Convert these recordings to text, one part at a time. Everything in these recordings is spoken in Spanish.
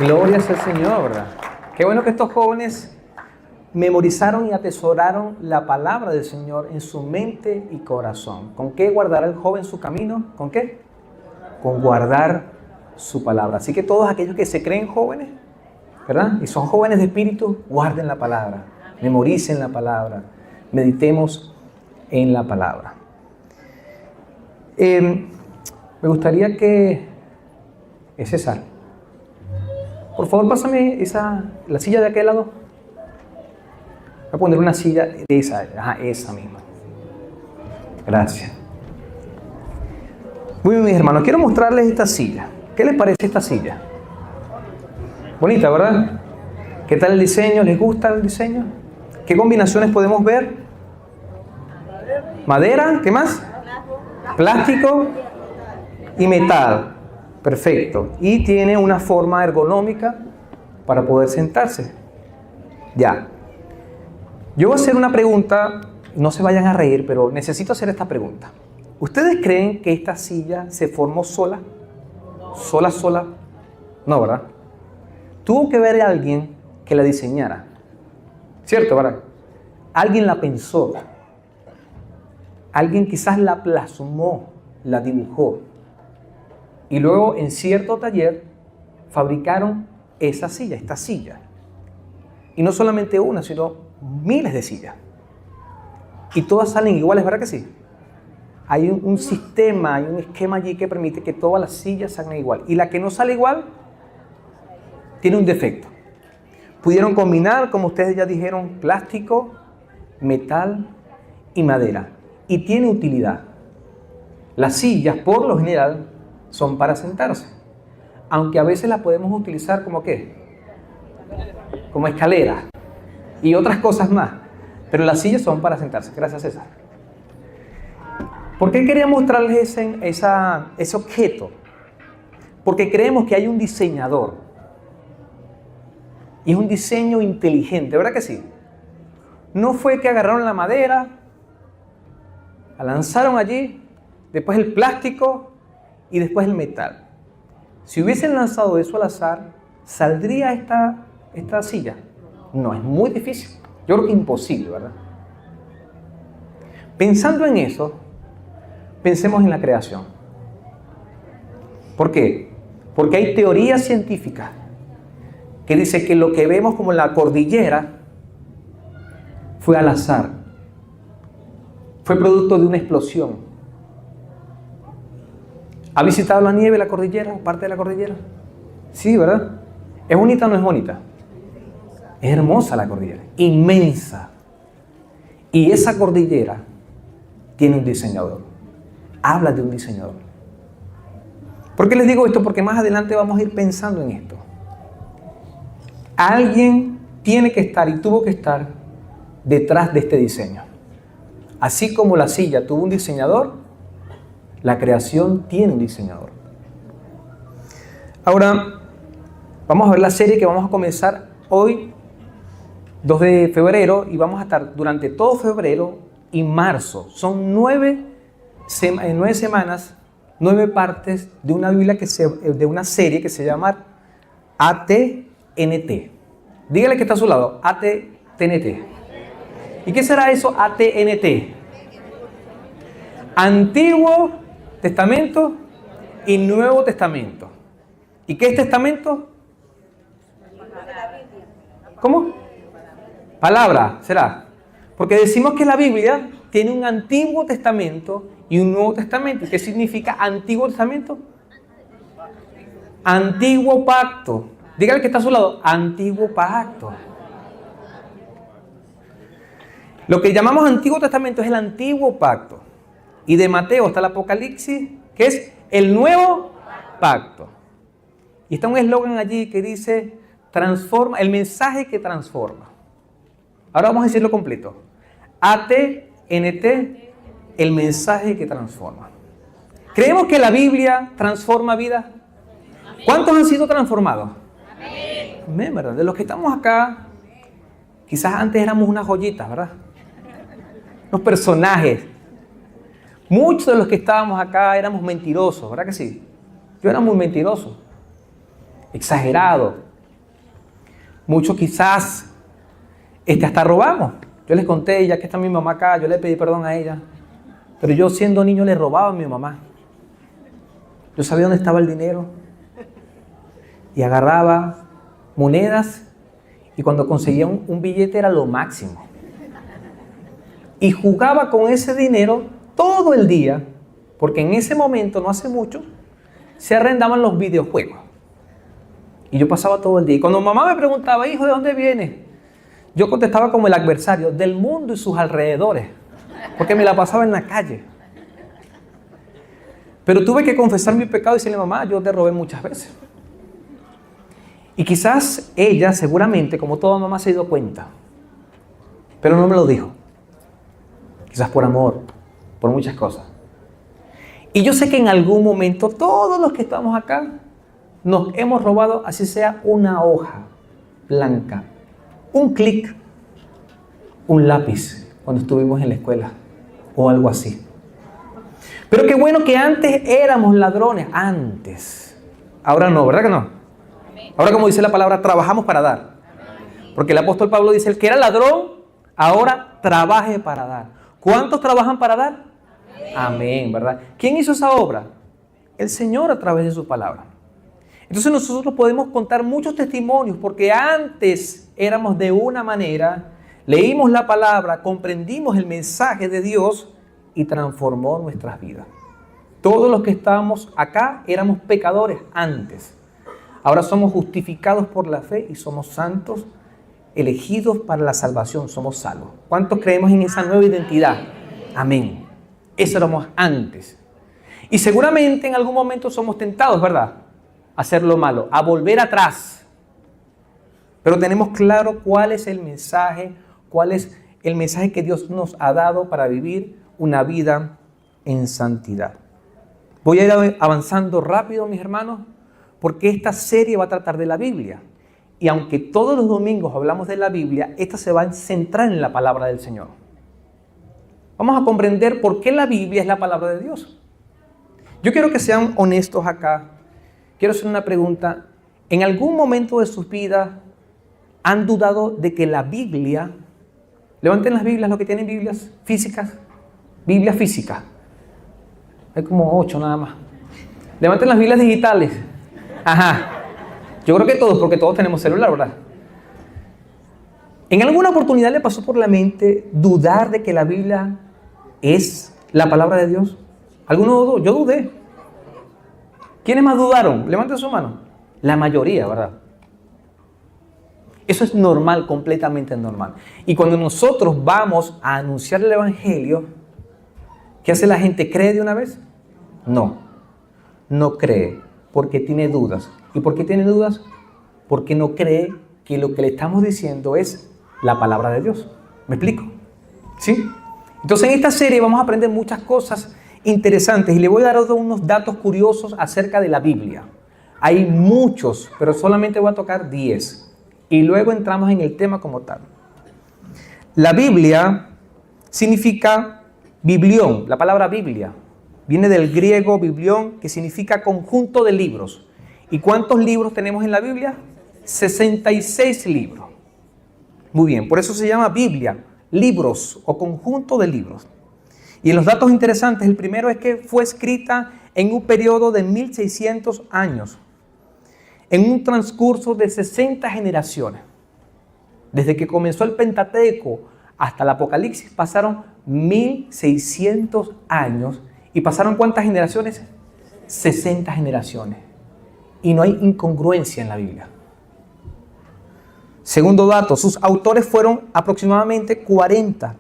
Gloria sea el Señor, ¿verdad? Qué bueno que estos jóvenes memorizaron y atesoraron la palabra del Señor en su mente y corazón. ¿Con qué guardará el joven su camino? ¿Con qué? Con guardar su palabra. Así que todos aquellos que se creen jóvenes, ¿verdad? Y son jóvenes de espíritu, guarden la palabra, memoricen la palabra, meditemos en la palabra. Me gustaría que... César, por favor, pásame la silla de aquel lado. Voy a poner una silla de esa misma. Gracias. Muy bien, mis hermanos, quiero mostrarles esta silla. ¿Qué les parece esta silla? Bonita, ¿verdad? ¿Qué tal el diseño? ¿Les gusta el diseño? ¿Qué combinaciones podemos ver? Madera, ¿qué más? Plástico y metal. Perfecto. Y tiene una forma ergonómica para poder sentarse. Ya. Yo voy a hacer una pregunta, no se vayan a reír, pero necesito hacer esta pregunta. ¿Ustedes creen que esta silla se formó sola? ¿Sola? No, ¿verdad? Tuvo que haber alguien que la diseñara. ¿Cierto, verdad? Alguien la pensó. Alguien quizás la plasmó, la dibujó. Y luego en cierto taller fabricaron esta silla. Y no solamente una, sino miles de sillas. Y todas salen iguales, ¿verdad que sí? Hay un sistema, hay un esquema allí que permite que todas las sillas salgan igual. Y la que no sale igual, tiene un defecto. Pudieron combinar, como ustedes ya dijeron, plástico, metal y madera. Y tiene utilidad. Las sillas, por lo general, son para sentarse. Aunque a veces las podemos utilizar como ¿qué? Como escalera. Y otras cosas más. Pero las sillas son para sentarse. Gracias, César. ¿Por qué quería mostrarles ese objeto? Porque creemos que hay un diseñador. Y es un diseño inteligente, ¿verdad que sí? No fue que agarraron la madera, la lanzaron allí, después el plástico y después el metal. Si hubiesen lanzado eso al azar, ¿saldría esta silla? No, es muy difícil. Yo creo que imposible, ¿verdad? Pensando en eso, pensemos en la creación. ¿Por qué? Porque hay teorías científicas que dicen que lo que vemos como la cordillera fue al azar. Fue producto de una explosión. ¿Ha visitado la nieve, la cordillera, parte de la cordillera? Sí, ¿verdad? ¿Es bonita o no es bonita? Es hermosa la cordillera, inmensa. Y esa cordillera tiene un diseñador. Habla de un diseñador. ¿Por qué les digo esto? Porque más adelante vamos a ir pensando en esto. Alguien tiene que estar y tuvo que estar detrás de este diseño. Así como la silla tuvo un diseñador, la creación tiene un diseñador. Ahora, vamos a ver la serie que vamos a comenzar hoy, 2 de febrero, y vamos a estar durante todo febrero y marzo. Son 9 semanas, 9 partes de una Biblia de una serie que se llama ATNT. Dígale que está a su lado, ATNT. ¿Y qué será eso ATNT? Antiguo Testamento y Nuevo Testamento. ¿Y qué es testamento? ¿Cómo? Palabra, será. Porque decimos que la Biblia tiene un Antiguo Testamento y un Nuevo Testamento. ¿Qué significa Antiguo Testamento? Antiguo Pacto. Dígale que está a su lado, Antiguo Pacto. Lo que llamamos Antiguo Testamento es el Antiguo Pacto. Y de Mateo hasta el Apocalipsis, que es el Nuevo Pacto. Y está un eslogan allí que dice, transforma, el mensaje que transforma. Ahora vamos a decirlo completo. ATNT, el mensaje que transforma. ¿Creemos que la Biblia transforma vidas? ¿Cuántos han sido transformados? Amén, ¿verdad? De los que estamos acá, quizás antes éramos unas joyitas, ¿verdad? Unos personajes. Muchos de los que estábamos acá éramos mentirosos, ¿verdad que sí? Yo era muy mentiroso, exagerado, Muchos quizás hasta robamos. Yo les conté, ya que está mi mamá acá, yo le pedí perdón a ella. Pero yo siendo niño le robaba a mi mamá. Yo sabía dónde estaba el dinero. Y agarraba monedas. Y cuando conseguía un billete era lo máximo. Y jugaba con ese dinero todo el día. Porque en ese momento, no hace mucho, se arrendaban los videojuegos. Y yo pasaba todo el día. Y cuando mamá me preguntaba, hijo, ¿de dónde vienes? Yo contestaba como el adversario, del mundo y sus alrededores. Porque me la pasaba en la calle. Pero tuve que confesar mi pecado y decirle, mamá, yo te robé muchas veces. Y quizás ella, seguramente, como toda mamá, se dio cuenta. Pero no me lo dijo. Quizás por amor, por muchas cosas. Y yo sé que en algún momento, todos los que estamos acá, nos hemos robado, así sea una hoja blanca, un clic, un lápiz, cuando estuvimos en la escuela, o algo así. Pero qué bueno que antes éramos ladrones, antes. Ahora no, ¿verdad que no? Ahora, como dice la palabra, trabajamos para dar. Porque el apóstol Pablo dice, el que era ladrón, ahora trabaje para dar. ¿Cuántos trabajan para dar? Amén, ¿verdad? ¿Quién hizo esa obra? El Señor a través de su palabra. Entonces nosotros podemos contar muchos testimonios porque antes éramos de una manera, leímos la palabra, comprendimos el mensaje de Dios y transformó nuestras vidas. Todos los que estábamos acá éramos pecadores antes. Ahora somos justificados por la fe y somos santos, elegidos para la salvación, somos salvos. ¿Cuántos creemos en esa nueva identidad? Amén. Eso éramos antes. Y seguramente en algún momento somos tentados, ¿verdad? A hacer lo malo, a volver atrás. Pero tenemos claro cuál es el mensaje que Dios nos ha dado para vivir una vida en santidad. Voy a ir avanzando rápido, mis hermanos, porque esta serie va a tratar de la Biblia. Y aunque todos los domingos hablamos de la Biblia, esta se va a centrar en la palabra del Señor. Vamos a comprender por qué la Biblia es la palabra de Dios. Yo quiero que sean honestos acá. Quiero hacer una pregunta. ¿En algún momento de sus vidas han dudado de que la Biblia... Levanten las Biblias, los que tienen Biblias físicas. Biblia física. Hay como 8 nada más. Levanten las Biblias digitales. Ajá. Yo creo que todos, porque todos tenemos celular, ¿verdad? ¿En alguna oportunidad le pasó por la mente dudar de que la Biblia es la palabra de Dios? ¿Alguno dudó? Yo dudé. ¿Quiénes más dudaron? Levanten su mano. La mayoría, ¿verdad? Eso es normal, completamente normal. Y cuando nosotros vamos a anunciar el Evangelio, ¿qué hace la gente? ¿Cree de una vez? No, no cree porque tiene dudas. ¿Y por qué tiene dudas? Porque no cree que lo que le estamos diciendo es la palabra de Dios. ¿Me explico? ¿Sí? Entonces en esta serie vamos a aprender muchas cosas interesantes y le voy a dar unos datos curiosos acerca de la Biblia. Hay muchos, pero solamente voy a tocar 10. Y luego entramos en el tema como tal. La Biblia significa biblión. La palabra Biblia viene del griego biblión, que significa conjunto de libros. ¿Y cuántos libros tenemos en la Biblia? 66 libros. Muy bien, por eso se llama Biblia, libros o conjunto de libros. Y en los datos interesantes, el primero es que fue escrita en un periodo de 1600 años. En un transcurso de 60 generaciones. Desde que comenzó el Pentateuco hasta el Apocalipsis pasaron 1600 años. ¿Y pasaron cuántas generaciones? 60 generaciones. Y no hay incongruencia en la Biblia. Segundo dato, sus autores fueron aproximadamente 40,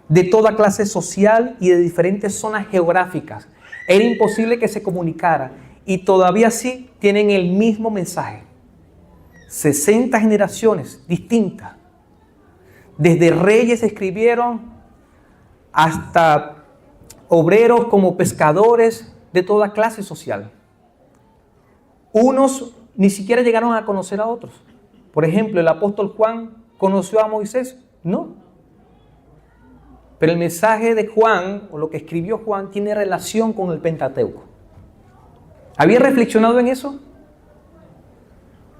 de toda clase social y de diferentes zonas geográficas. Era imposible que se comunicara. Y todavía sí tienen el mismo mensaje. 60 generaciones distintas. Desde reyes escribieron hasta obreros como pescadores de toda clase social. Unos ni siquiera llegaron a conocer a otros. Por ejemplo, el apóstol Juan conoció a Moisés. No. Pero el mensaje de Juan, o lo que escribió Juan, tiene relación con el Pentateuco. ¿Había reflexionado en eso?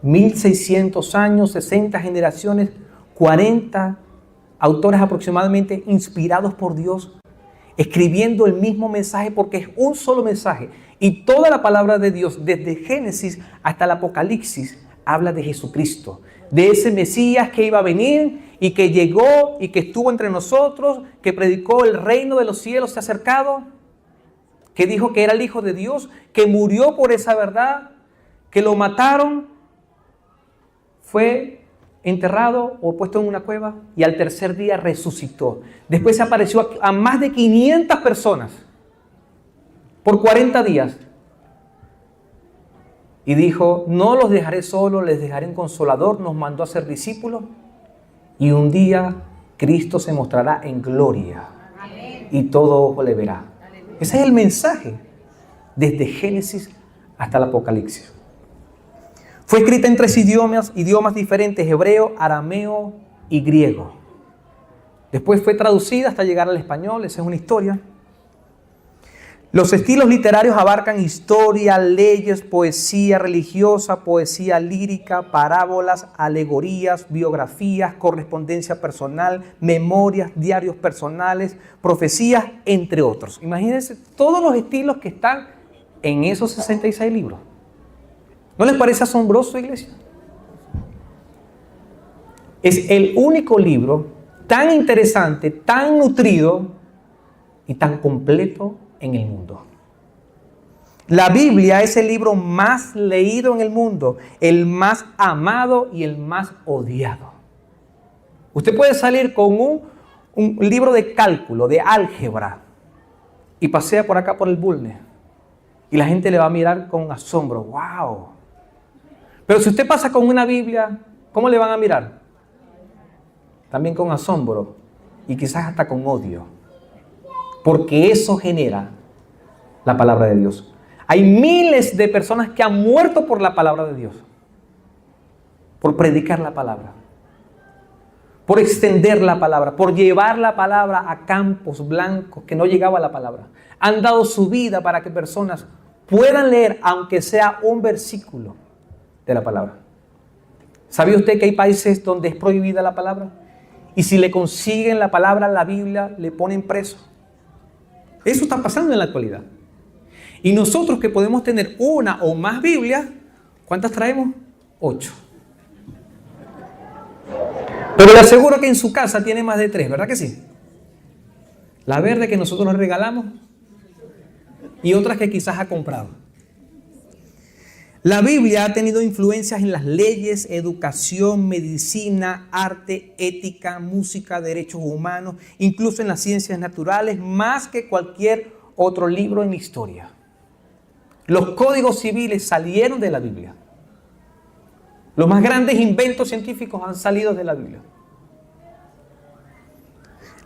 1600 años, 60 generaciones, 40 autores aproximadamente inspirados por Dios, escribiendo el mismo mensaje porque es un solo mensaje. Y toda la palabra de Dios, desde Génesis hasta el Apocalipsis, habla de Jesucristo, de ese Mesías que iba a venir y que llegó y que estuvo entre nosotros, que predicó el reino de los cielos se ha acercado, que dijo que era el Hijo de Dios, que murió por esa verdad, que lo mataron, fue enterrado o puesto en una cueva y al tercer día resucitó. Después se apareció a más de 500 personas por 40 días y dijo: no los dejaré solos, les dejaré un consolador. Nos mandó a ser discípulos y un día Cristo se mostrará en gloria y todo ojo le verá. Ese es el mensaje desde Génesis hasta el Apocalipsis. Fue escrita en 3 idiomas diferentes: hebreo, arameo y griego. Después fue traducida hasta llegar al español. Esa es una historia. Los estilos literarios abarcan historia, leyes, poesía religiosa, poesía lírica, parábolas, alegorías, biografías, correspondencia personal, memorias, diarios personales, profecías, entre otros. Imagínense todos los estilos que están en esos 66 libros. ¿No les parece asombroso, iglesia? Es el único libro tan interesante, tan nutrido y tan completo en el mundo. La Biblia es el libro más leído en el mundo, el más amado y el más odiado. Usted puede salir con un libro de cálculo, de álgebra, y pasea por acá por el Bulnes, y la gente le va a mirar con asombro. ¡Wow! Pero si usted pasa con una Biblia, ¿cómo le van a mirar? También con asombro y quizás hasta con odio. Porque eso genera la palabra de Dios. Hay miles de personas que han muerto por la palabra de Dios. Por predicar la palabra. Por extender la palabra. Por llevar la palabra a campos blancos que no llegaba la palabra. Han dado su vida para que personas puedan leer, aunque sea un versículo de la palabra. ¿Sabía usted que hay países donde es prohibida la palabra? Y si le consiguen la palabra, la Biblia, le ponen preso. Eso está pasando en la actualidad. Y nosotros que podemos tener una o más Biblias, ¿cuántas traemos? 8. Pero le aseguro que en su casa tiene más de 3, ¿verdad que sí? La verde que nosotros le regalamos y otras que quizás ha comprado. La Biblia ha tenido influencias en las leyes, educación, medicina, arte, ética, música, derechos humanos, incluso en las ciencias naturales, más que cualquier otro libro en la historia. Los códigos civiles salieron de la Biblia. Los más grandes inventos científicos han salido de la Biblia.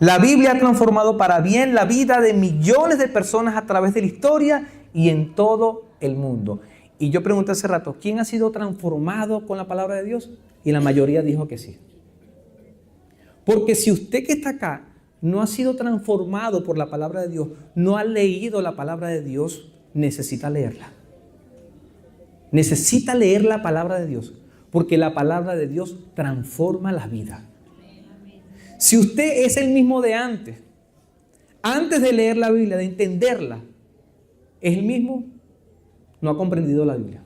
La Biblia ha transformado para bien la vida de millones de personas a través de la historia y en todo el mundo. Y yo pregunté hace rato, ¿quién ha sido transformado con la palabra de Dios? Y la mayoría dijo que sí. Porque si usted que está acá no ha sido transformado por la palabra de Dios, no ha leído la palabra de Dios, necesita leerla. Necesita leer la palabra de Dios, porque la palabra de Dios transforma la vida. Si usted es el mismo de antes de leer la Biblia, de entenderla, es el mismo, no ha comprendido la Biblia.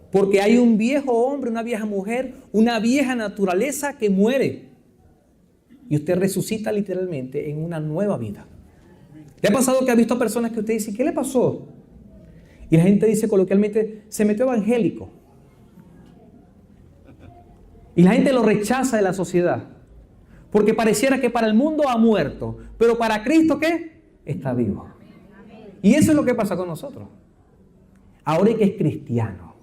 Porque hay un viejo hombre, una vieja mujer, una vieja naturaleza que muere. Y usted resucita literalmente en una nueva vida. ¿Le ha pasado que ha visto personas que usted dice, ¿qué le pasó? Y la gente dice coloquialmente, se metió evangélico. Y la gente lo rechaza de la sociedad. Porque pareciera que para el mundo ha muerto, pero para Cristo, ¿qué? Está vivo. Y eso es lo que pasa con nosotros. Ahora hay que es cristiano.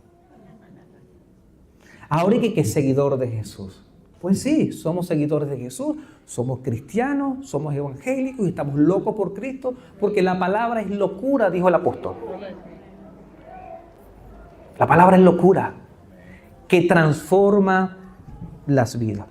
Ahora hay que es seguidor de Jesús. Pues sí, somos seguidores de Jesús, somos cristianos, somos evangélicos y estamos locos por Cristo, porque la palabra es locura, dijo el apóstol. La palabra es locura, que transforma las vidas.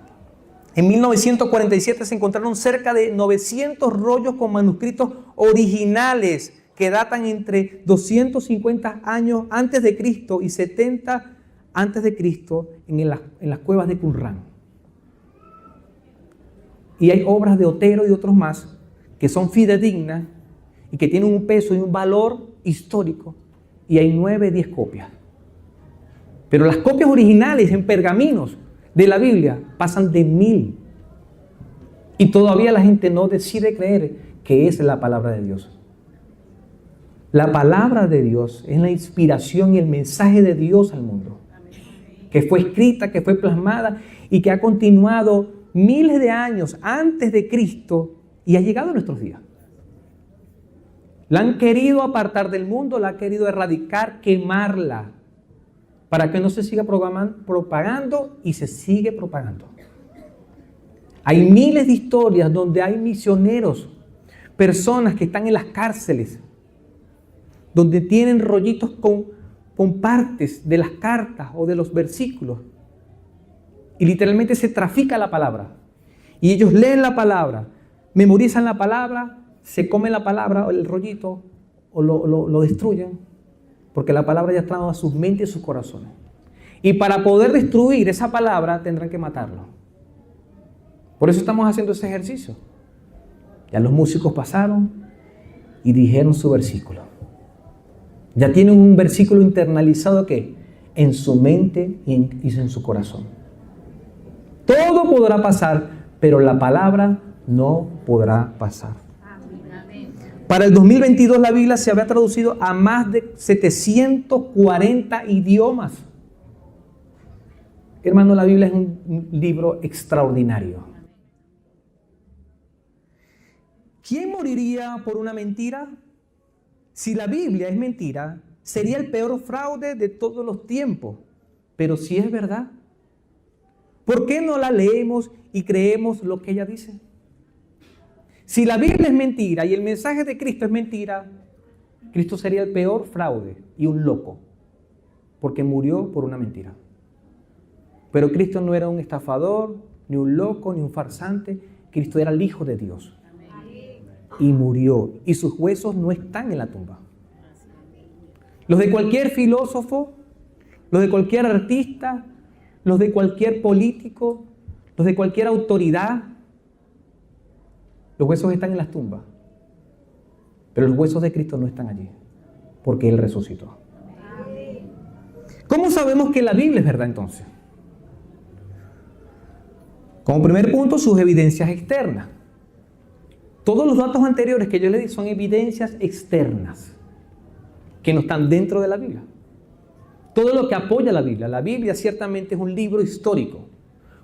En 1947 se encontraron cerca de 900 rollos con manuscritos originales que datan entre 250 años antes de Cristo y 70 antes de Cristo en las cuevas de Qumrán. Y hay obras de Otero y otros más que son fidedignas y que tienen un peso y un valor histórico. Y hay 9, 10 copias. Pero las copias originales en pergaminos de la Biblia pasan de 1000. Y todavía la gente no decide creer que es la palabra de Dios. La palabra de Dios es la inspiración y el mensaje de Dios al mundo. Que fue escrita, que fue plasmada y que ha continuado miles de años antes de Cristo y ha llegado a nuestros días. La han querido apartar del mundo, la han querido erradicar, quemarla, para que no se siga propagando y se sigue propagando. Hay miles de historias donde hay misioneros, personas que están en las cárceles, donde tienen rollitos con partes de las cartas o de los versículos. Y literalmente se trafica la palabra. Y ellos leen la palabra, memorizan la palabra, se comen la palabra o el rollito o lo destruyen. Porque la palabra ya ha entrado a sus mentes y sus corazones. Y para poder destruir esa palabra tendrán que matarlo. Por eso estamos haciendo ese ejercicio. Ya los músicos pasaron y dijeron su versículo. Ya tienen un versículo internalizado que en su mente y en su corazón. Todo podrá pasar, pero la palabra no podrá pasar. Para el 2022 la Biblia se había traducido a más de 740 idiomas. Hermano, la Biblia es un libro extraordinario. ¿Quién moriría por una mentira? Si la Biblia es mentira, sería el peor fraude de todos los tiempos. Pero si es verdad, ¿por qué no la leemos y creemos lo que ella dice? Si la Biblia es mentira y el mensaje de Cristo es mentira, Cristo sería el peor fraude y un loco, porque murió por una mentira. Pero Cristo no era un estafador, ni un loco, ni un farsante. Cristo era el Hijo de Dios. Y murió. Y sus huesos no están en la tumba. Los de cualquier filósofo, los de cualquier artista, los de cualquier político, los de cualquier autoridad, los huesos están en las tumbas. Pero los huesos de Cristo no están allí, porque Él resucitó. ¿Cómo sabemos que la Biblia es verdad entonces? Como primer punto, sus evidencias externas. Todos los datos anteriores que yo le di son evidencias externas que no están dentro de la Biblia. Todo lo que apoya la Biblia. La Biblia ciertamente es un libro histórico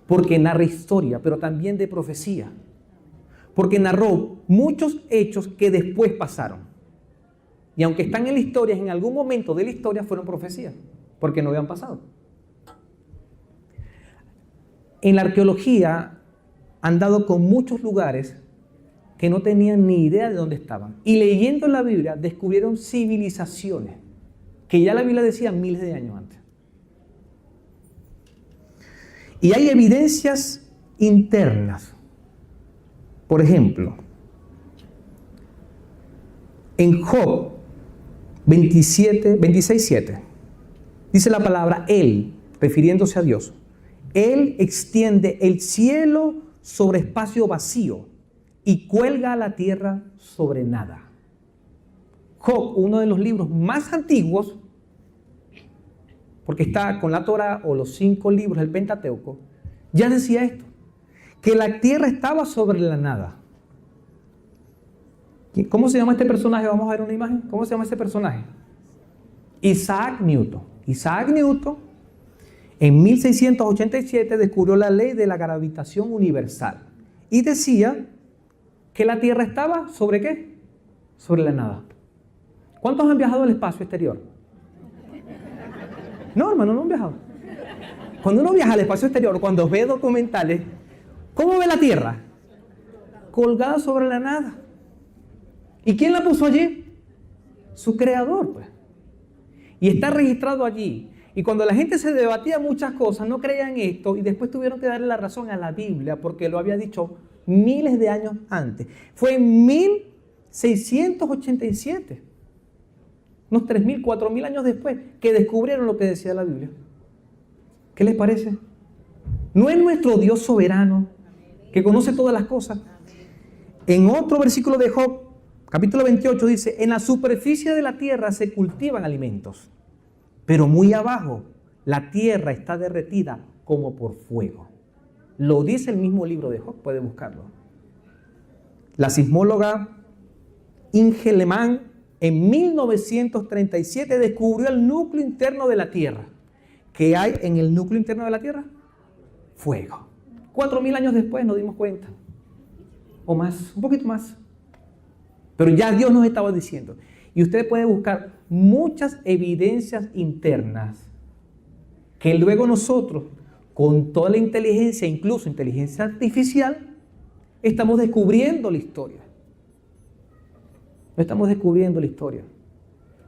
porque narra historia, pero también de profecía. Porque narró muchos hechos que después pasaron. Y aunque están en la historia, en algún momento de la historia fueron profecías, porque no habían pasado. En la arqueología han dado con muchos lugares que no tenían ni idea de dónde estaban. Y leyendo la Biblia descubrieron civilizaciones que ya la Biblia decía miles de años antes. Y hay evidencias internas. Por ejemplo, en Job 26:7 dice la palabra Él, refiriéndose a Dios. Él extiende el cielo sobre espacio vacío y cuelga la tierra sobre nada. Job, uno de los libros más antiguos, porque está con la Torá o los 5 libros del Pentateuco, ya decía esto, que la tierra estaba sobre la nada. ¿Cómo se llama este personaje? Vamos a ver una imagen. ¿Cómo se llama este personaje? Isaac Newton. Isaac Newton, en 1687, descubrió la ley de la gravitación universal y decía que la Tierra estaba ¿sobre qué? Sobre la nada. ¿Cuántos han viajado al espacio exterior? No, hermano, no han viajado. Cuando uno viaja al espacio exterior, cuando ve documentales, ¿cómo ve la Tierra? Colgada sobre la nada. ¿Y quién la puso allí? Su creador, pues. Y está registrado allí. Y cuando la gente se debatía muchas cosas, no creían esto y después tuvieron que darle la razón a la Biblia porque lo había dicho miles de años antes. Fue en 1687, unos 3.000, 4.000 años después, que descubrieron lo que decía la Biblia. ¿Qué les parece? ¿No es nuestro Dios soberano que conoce todas las cosas? En otro versículo de Job, capítulo 28, dice: en la superficie de la tierra se cultivan alimentos, pero muy abajo la tierra está derretida como por fuego. Lo dice el mismo libro de Job, puede buscarlo. La sismóloga Inge Lehmann en 1937 descubrió el núcleo interno de la tierra. ¿Qué hay en el núcleo interno de la tierra? Fuego. 4.000 años después nos dimos cuenta. O más, un poquito más. Pero ya Dios nos estaba diciendo. Y usted puede buscar muchas evidencias internas que luego nosotros, con toda la inteligencia, incluso inteligencia artificial, estamos descubriendo la historia. No estamos descubriendo la historia.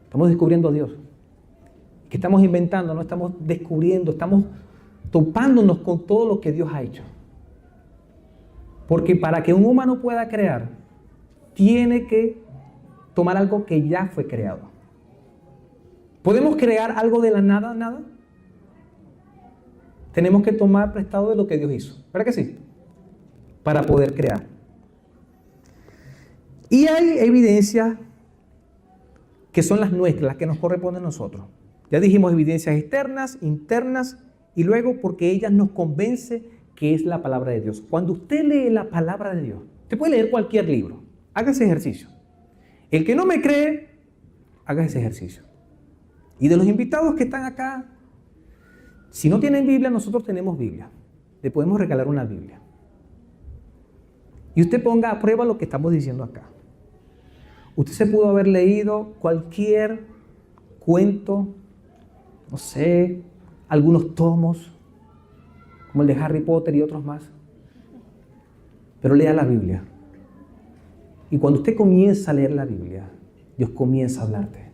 Estamos descubriendo a Dios. Que estamos inventando, no estamos descubriendo, estamos topándonos con todo lo que Dios ha hecho. Porque para que un humano pueda crear, tiene que tomar algo que ya fue creado. ¿Podemos crear algo de la nada, nada? Tenemos que tomar prestado de lo que Dios hizo. ¿Verdad que sí? Para poder crear. Y hay evidencias que son las nuestras, las que nos corresponden a nosotros. Ya dijimos evidencias externas, internas, y luego porque ellas nos convence que es la palabra de Dios. Cuando usted lee la palabra de Dios, usted puede leer cualquier libro, haga ese ejercicio. El que no me cree, haga ese ejercicio. Y de los invitados que están acá, si no tienen Biblia, nosotros tenemos Biblia. Le podemos regalar una Biblia. Y usted ponga a prueba lo que estamos diciendo acá. Usted se pudo haber leído cualquier cuento, no sé, algunos tomos, como el de Harry Potter y otros más. Pero lea la Biblia. Y cuando usted comienza a leer la Biblia, Dios comienza a hablarte.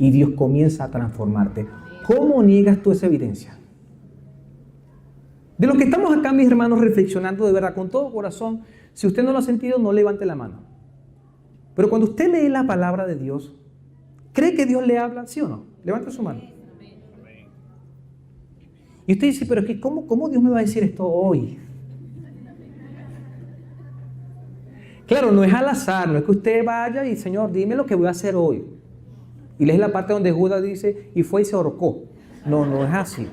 Y Dios comienza a transformarte. ¿Cómo niegas tú esa evidencia? De lo que estamos acá, mis hermanos, reflexionando de verdad, con todo corazón, si usted no lo ha sentido, no levante la mano. Pero cuando usted lee la palabra de Dios, ¿cree que Dios le habla? ¿Sí o no? Levante su mano. Y usted dice, pero es que ¿cómo Dios me va a decir esto hoy? Claro, no es al azar, no es que usted vaya y, Señor, dime lo que voy a hacer hoy. Y lees la parte donde Judas dice, y fue y se ahorcó. No, no es así.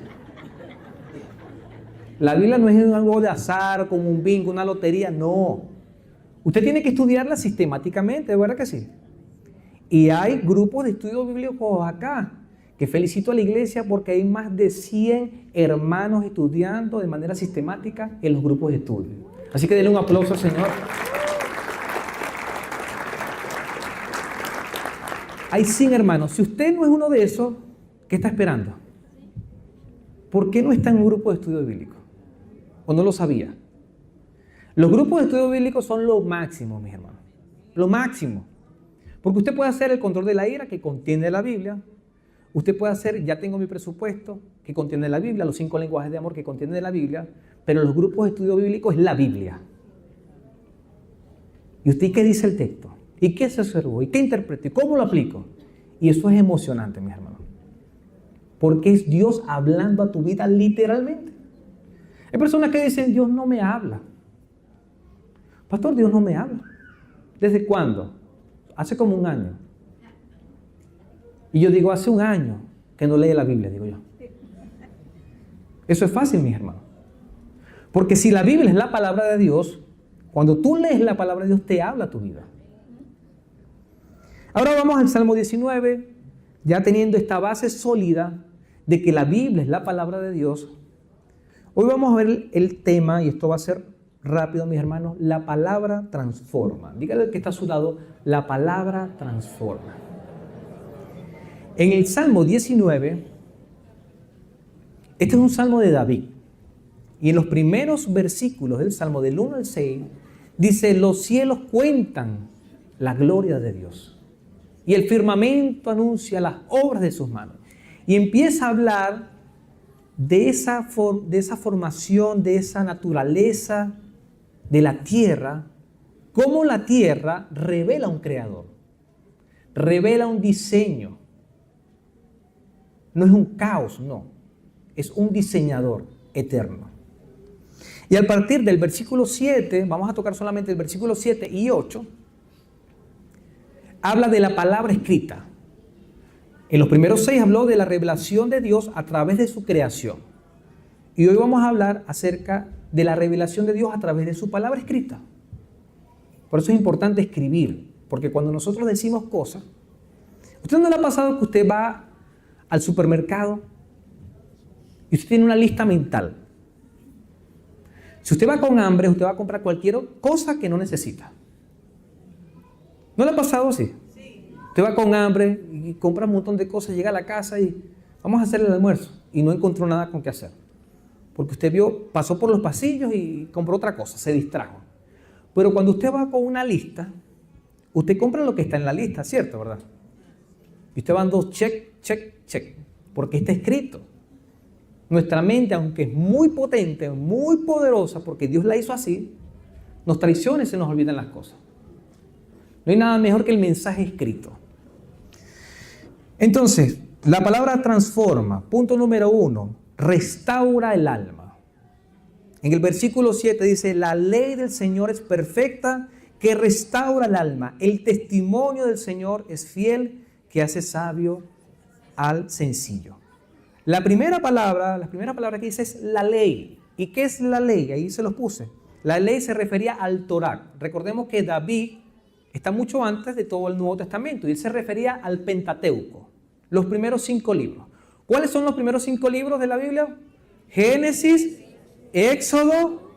La Biblia no es algo de azar, como un bingo, una lotería, no. Usted tiene que estudiarla sistemáticamente, ¿verdad que sí? Y hay grupos de estudio bíblico acá, que felicito a la iglesia porque hay más de 100 hermanos estudiando de manera sistemática en los grupos de estudio. Así que denle un aplauso al Señor. Hay 100 hermanos. Si usted no es uno de esos, ¿qué está esperando? ¿Por qué no está en un grupo de estudio bíblico? ¿O no lo sabía? Los grupos de estudio bíblico son lo máximo, mis hermanos. Lo máximo. Porque usted puede hacer el control de la ira que contiene la Biblia. Usted puede hacer, ya tengo mi presupuesto, que contiene la Biblia, los 5 lenguajes de amor que contiene la Biblia. Pero los grupos de estudio bíblico es la Biblia. ¿Y usted qué dice el texto? ¿Y qué se observó? ¿Y qué interpreto? ¿Y cómo lo aplico? Y eso es emocionante, mis hermanos. Porque es Dios hablando a tu vida literalmente. Hay personas que dicen, Dios no me habla. Pastor, Dios no me habla. ¿Desde cuándo? Hace como un año. Y yo digo, hace un año que no lee la Biblia, digo yo. Eso es fácil, mis hermanos. Porque si la Biblia es la palabra de Dios, cuando tú lees la palabra de Dios, te habla tu vida. Ahora vamos al Salmo 19, ya teniendo esta base sólida de que la Biblia es la palabra de Dios. Hoy vamos a ver el tema, y esto va a ser rápido, mis hermanos. La palabra transforma. Dígale al que está a su lado, la palabra transforma. En el Salmo 19, este es un salmo de David. Y en los primeros versículos del Salmo, del 1 al 6, dice, los cielos cuentan la gloria de Dios. Y el firmamento anuncia las obras de sus manos. Y empieza a hablar de esa formación, de esa naturaleza de la tierra, cómo la tierra revela un creador, revela un diseño. No es un caos, no. es un diseñador eterno. Y a partir del versículo 7, vamos a tocar solamente el versículo 7 y 8, habla de la palabra escrita. En los primeros 6 habló de la revelación de Dios a través de su creación. Y hoy vamos a hablar acerca de la revelación de Dios a través de su palabra escrita. Por eso es importante escribir, porque cuando nosotros decimos cosas, ¿usted no le ha pasado que usted va al supermercado y usted tiene una lista mental? Si usted va con hambre, usted va a comprar cualquier cosa que no necesita. ¿No le ha pasado así? Sí. Usted va con hambre y compra un montón de cosas, llega a la casa y vamos a hacer el almuerzo y no encontró nada con qué hacer. Porque usted pasó por los pasillos y compró otra cosa, se distrajo. Pero cuando usted va con una lista, usted compra lo que está en la lista, ¿cierto? ¿Verdad? Y usted va dando check, check, check, porque está escrito. Nuestra mente, aunque es muy potente, muy poderosa, porque Dios la hizo así, nos traiciona y se nos olvidan las cosas. No hay nada mejor que el mensaje escrito. Entonces, la palabra transforma, punto número 1, restaura el alma. En el versículo 7 dice, la ley del Señor es perfecta, que restaura el alma. El testimonio del Señor es fiel, que hace sabio al sencillo. La primera palabra que dice es la ley. ¿Y qué es la ley? Ahí se los puse. La ley se refería al Torá. Recordemos que David está mucho antes de todo el Nuevo Testamento y él se refería al Pentateuco, los primeros 5 libros. ¿Cuáles son los primeros 5 libros de la Biblia? Génesis, Éxodo,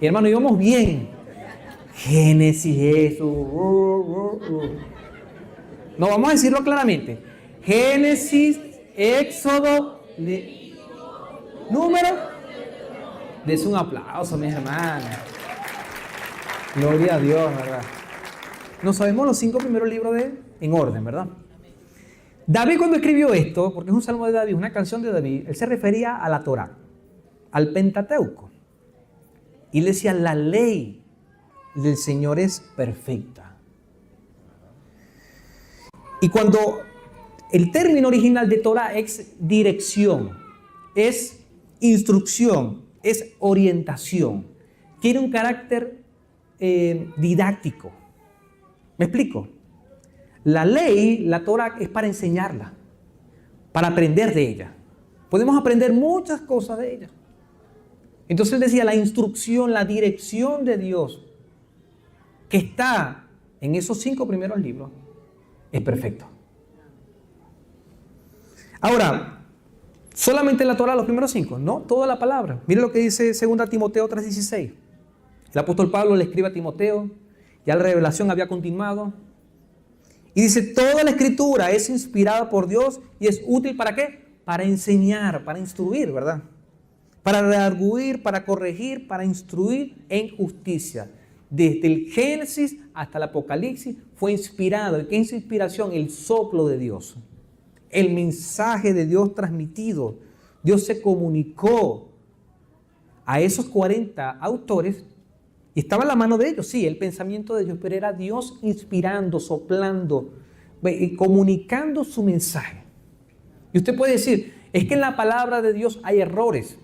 y hermano, íbamos bien. Génesis, eso. No, vamos a decirlo claramente. Génesis, Éxodo, número. Des un aplauso, mis hermanos. Gloria a Dios, ¿verdad? No sabemos los 5 primeros libros en orden, ¿verdad? David, cuando escribió esto, porque es un salmo de David, una canción de David, él se refería a la Torá, al Pentateuco. Y le decía, la ley del Señor es perfecta. Y cuando el término original de Torah es dirección, es instrucción, es orientación, tiene un carácter didáctico. ¿Me explico? La ley, la Torah, es para enseñarla, para aprender de ella. Podemos aprender muchas cosas de ella. Entonces él decía, la instrucción, la dirección de Dios que está en esos 5 primeros libros es perfecto. Ahora, ¿solamente la Torah los primeros 5? No, toda la palabra. Mire lo que dice 2 Timoteo 3:16. El apóstol Pablo le escribe a Timoteo, ya la revelación había continuado. Y dice, toda la escritura es inspirada por Dios y es útil ¿para qué? Para enseñar, para instruir, ¿verdad? Para redarguir, para corregir, para instruir en justicia. Desde el Génesis hasta el Apocalipsis fue inspirado. ¿Y qué es inspiración? El soplo de Dios. El mensaje de Dios transmitido. Dios se comunicó a esos 40 autores y estaba en la mano de ellos, sí, el pensamiento de ellos, pero era Dios inspirando, soplando, comunicando su mensaje. Y usted puede decir, es que en la palabra de Dios hay errores.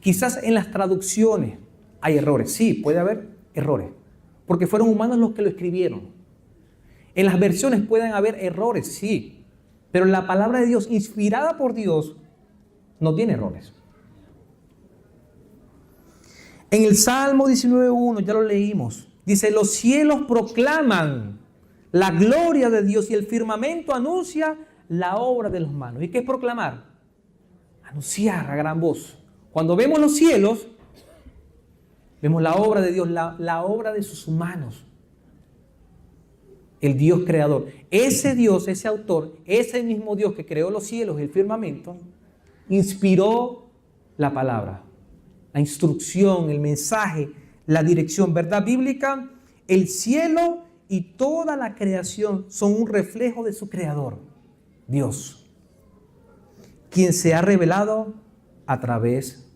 Quizás en las traducciones hay errores. Sí, puede haber errores, porque fueron humanos los que lo escribieron. En las versiones pueden haber errores, sí, pero la palabra de Dios, inspirada por Dios, no tiene errores. En el Salmo 19:1, ya lo leímos, dice, los cielos proclaman la gloria de Dios y el firmamento anuncia la obra de las manos. ¿Y qué es proclamar? Anunciar a gran voz. Cuando vemos los cielos, vemos la obra de Dios, la obra de sus manos. El Dios creador. Ese Dios, ese autor, ese mismo Dios que creó los cielos y el firmamento, inspiró la palabra, la instrucción, el mensaje, la dirección, verdad bíblica. El cielo y toda la creación son un reflejo de su creador, Dios, quien se ha revelado a través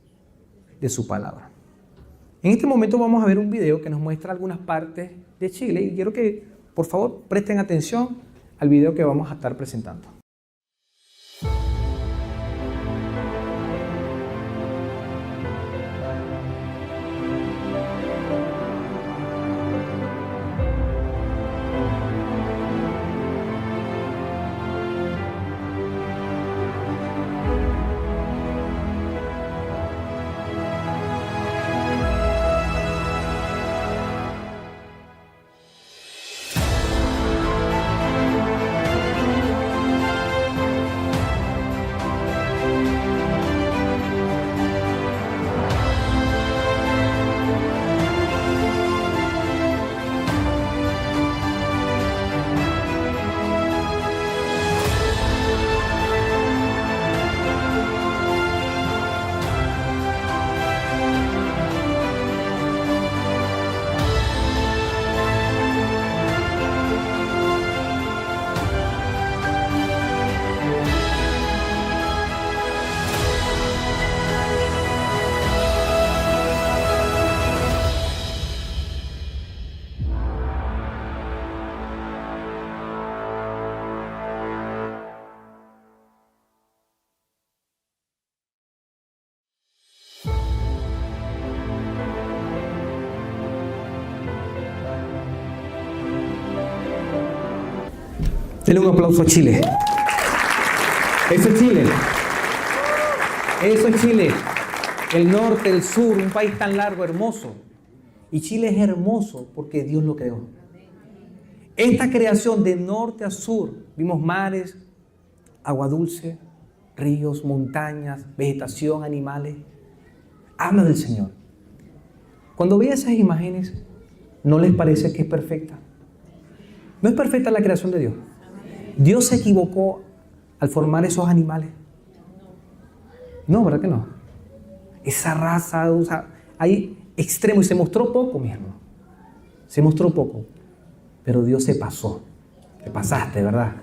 de su palabra. En este momento vamos a ver un video que nos muestra algunas partes de Chile y quiero que por favor presten atención al video que vamos a estar presentando. Denle un aplauso a Chile. Eso es Chile. Eso es Chile. El norte, el sur, un país tan largo, hermoso. Y Chile es hermoso porque Dios lo creó. Esta creación de norte a sur, vimos mares, agua dulce, ríos, montañas, vegetación, animales. Habla del Señor. Cuando ve esas imágenes, ¿no les parece que es perfecta? ¿No es perfecta la creación de Dios? ¿Dios se equivocó al formar esos animales? No, ¿verdad que no? Esa raza, o sea, hay extremo y se mostró poco, mi hermano. Se mostró poco. Pero Dios se pasó. Te pasaste, ¿verdad?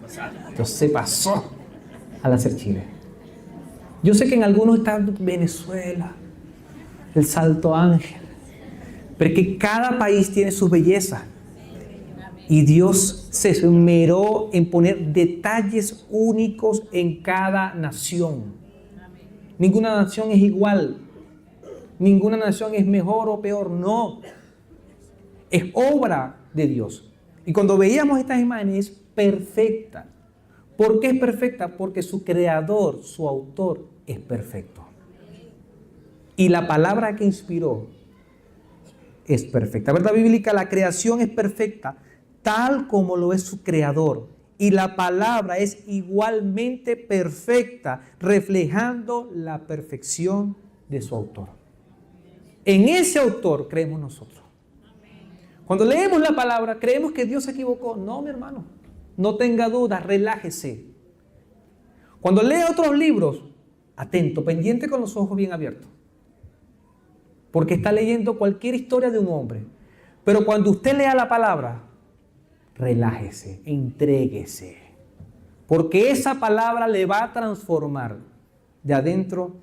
Dios se pasó al hacer Chile. Yo sé que en algunos están Venezuela, el Salto Ángel, pero que cada país tiene sus bellezas. Y Dios se esmeró en poner detalles únicos en cada nación. Ninguna nación es igual. Ninguna nación es mejor o peor. No. Es obra de Dios. Y cuando veíamos estas imágenes, es perfecta. ¿Por qué es perfecta? Porque su creador, su autor, es perfecto. Y la palabra que inspiró es perfecta. La verdad bíblica, la creación es perfecta, tal como lo es su creador. Y la palabra es igualmente perfecta, reflejando la perfección de su autor. En ese autor creemos nosotros. Cuando leemos la palabra, creemos que Dios se equivocó. No, mi hermano, no tenga dudas, relájese. Cuando lea otros libros, atento, pendiente con los ojos bien abiertos. Porque está leyendo cualquier historia de un hombre. Pero cuando usted lea la palabra, relájese, entréguese. Porque esa palabra le va a transformar de adentro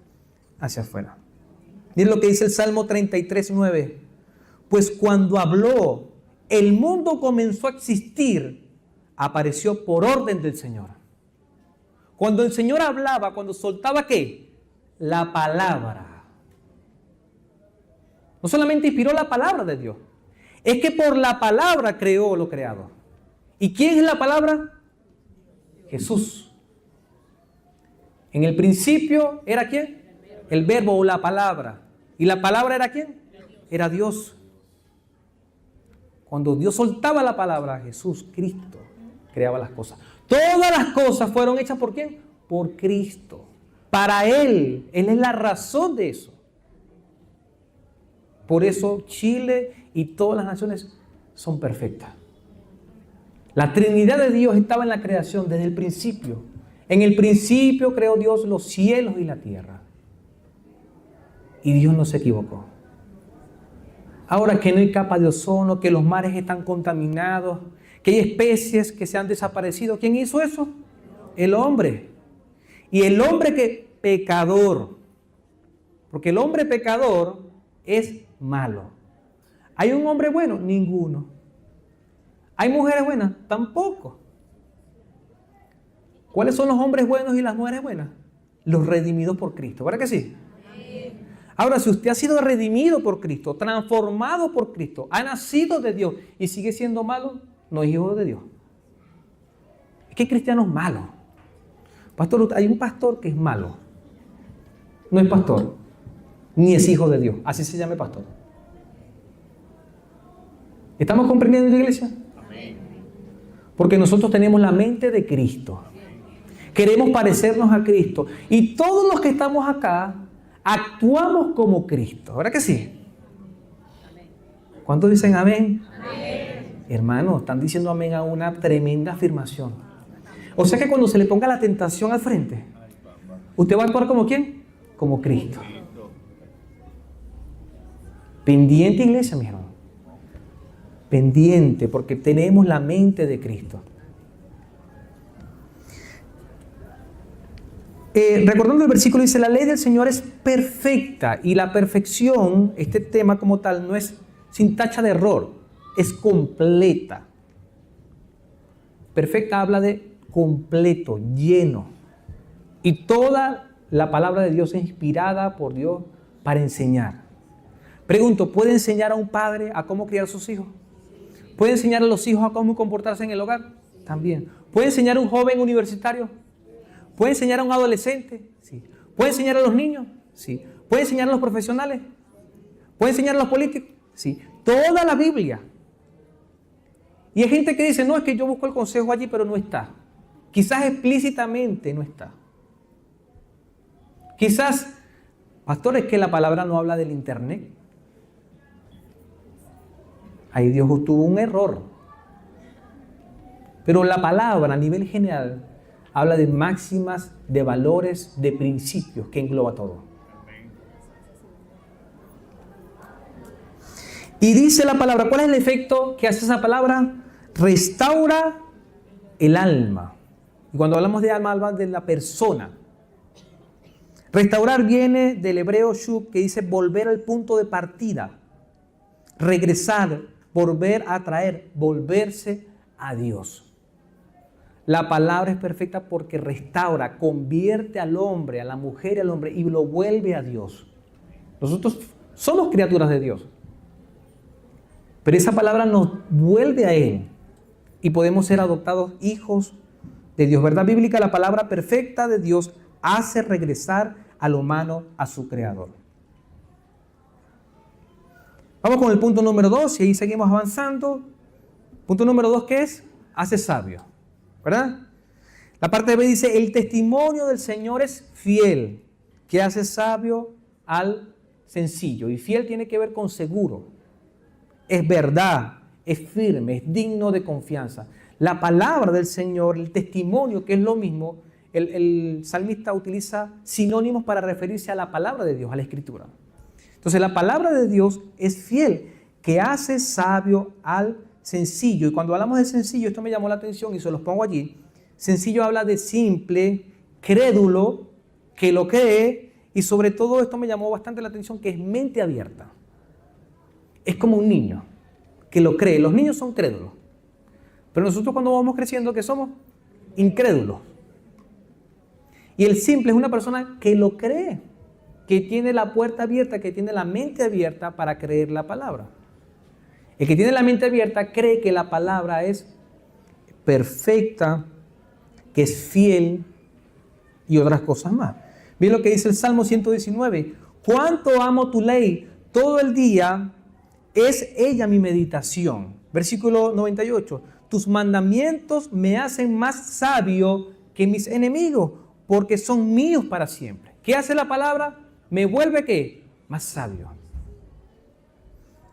hacia afuera. Miren lo que dice el Salmo 33:9. Pues cuando habló, el mundo comenzó a existir, apareció por orden del Señor. Cuando el Señor hablaba, cuando soltaba ¿qué? La palabra. No solamente inspiró la palabra de Dios, es que por la palabra creó lo creado. ¿Y quién es la palabra? Jesús. En el principio era ¿quién? El verbo o la palabra. ¿Y la palabra era quién? Era Dios. Cuando Dios soltaba la palabra, Jesús, Cristo, creaba las cosas. Todas las cosas fueron hechas ¿por quién? Por Cristo. Para Él. Él es la razón de eso. Por eso Chile y todas las naciones son perfectas. La Trinidad de Dios estaba en la creación desde el principio. En el principio creó Dios los cielos y la tierra. Y Dios no se equivocó. Ahora que no hay capa de ozono, que los mares están contaminados, que hay especies que se han desaparecido. ¿Quién hizo eso? El hombre. Y el hombre que pecador. Porque el hombre pecador es malo. ¿Hay un hombre bueno? Ninguno. ¿Hay mujeres buenas? Tampoco. ¿Cuáles son los hombres buenos y las mujeres buenas? Los redimidos por Cristo, ¿verdad que sí? Ahora, si usted ha sido redimido por Cristo, transformado por Cristo, ha nacido de Dios y sigue siendo malo, no es hijo de Dios. Es que hay cristianos malos. Pastor, hay un pastor que es malo. No es pastor, ni es hijo de Dios. Así se llama pastor. ¿Estamos comprendiendo, iglesia? Porque nosotros tenemos la mente de Cristo. Queremos parecernos a Cristo. Y todos los que estamos acá actuamos como Cristo. ¿Verdad que sí? ¿Cuántos dicen amén? Amén. Hermanos, están diciendo amén a una tremenda afirmación. O sea que cuando se le ponga la tentación al frente, ¿usted va a actuar como quién? Como Cristo. Pendiente, iglesia, mi hermano. Pendiente, porque tenemos la mente de Cristo. Recordando el versículo, dice: la ley del Señor es perfecta. Y la perfección, este tema como tal, no es sin tacha de error, es completa. Perfecta habla de completo, lleno. Y toda la palabra de Dios es inspirada por Dios para enseñar. Pregunto, ¿puede enseñar a un padre a cómo criar a sus hijos? ¿Puede enseñar a los hijos a cómo comportarse en el hogar? También. ¿Puede enseñar a un joven universitario? ¿Puede enseñar a un adolescente? Sí. ¿Puede enseñar a los niños? Sí. ¿Puede enseñar a los profesionales? ¿Puede enseñar a los políticos? Sí. Toda la Biblia. Y hay gente que dice: no, es que yo busco el consejo allí, pero no está. Quizás explícitamente no está. Quizás, pastor, es que la palabra no habla del internet. Ahí Dios tuvo un error. Pero la palabra a nivel general habla de máximas, de valores, de principios que engloba todo. Y dice la palabra, ¿cuál es el efecto que hace esa palabra? Restaura el alma. Y cuando hablamos de alma, hablamos de la persona. Restaurar viene del hebreo shub, que dice volver al punto de partida. Regresar, volver a traer, volverse a Dios. La palabra es perfecta porque restaura, convierte al hombre, a la mujer y al hombre y lo vuelve a Dios. Nosotros somos criaturas de Dios. Pero esa palabra nos vuelve a Él y podemos ser adoptados hijos de Dios. ¿Verdad bíblica? La palabra perfecta de Dios hace regresar al humano a su Creador. Vamos con el punto número 2 y ahí seguimos avanzando. Punto número 2, ¿qué es? Hace sabio. ¿Verdad? La parte B dice: el testimonio del Señor es fiel, que hace sabio al sencillo. Y fiel tiene que ver con seguro. Es verdad, es firme, es digno de confianza. La palabra del Señor, el testimonio, que es lo mismo, el salmista utiliza sinónimos para referirse a la palabra de Dios, a la Escritura. Entonces la palabra de Dios es fiel, que hace sabio al sencillo. Y cuando hablamos de sencillo, esto me llamó la atención y se los pongo allí. Sencillo habla de simple, crédulo, que lo cree, y sobre todo esto me llamó bastante la atención, que es mente abierta. Es como un niño que lo cree. Los niños son crédulos, pero nosotros cuando vamos creciendo, ¿qué somos? Incrédulos. Y el simple es una persona que lo cree, que tiene la puerta abierta, que tiene la mente abierta para creer la palabra. El que tiene la mente abierta cree que la palabra es perfecta, que es fiel y otras cosas más. Miren lo que dice el Salmo 119. Cuánto amo tu ley, todo el día es ella mi meditación. Versículo 98. Tus mandamientos me hacen más sabio que mis enemigos, porque son míos para siempre. ¿Qué hace la palabra? Me vuelve ¿qué? Más sabio.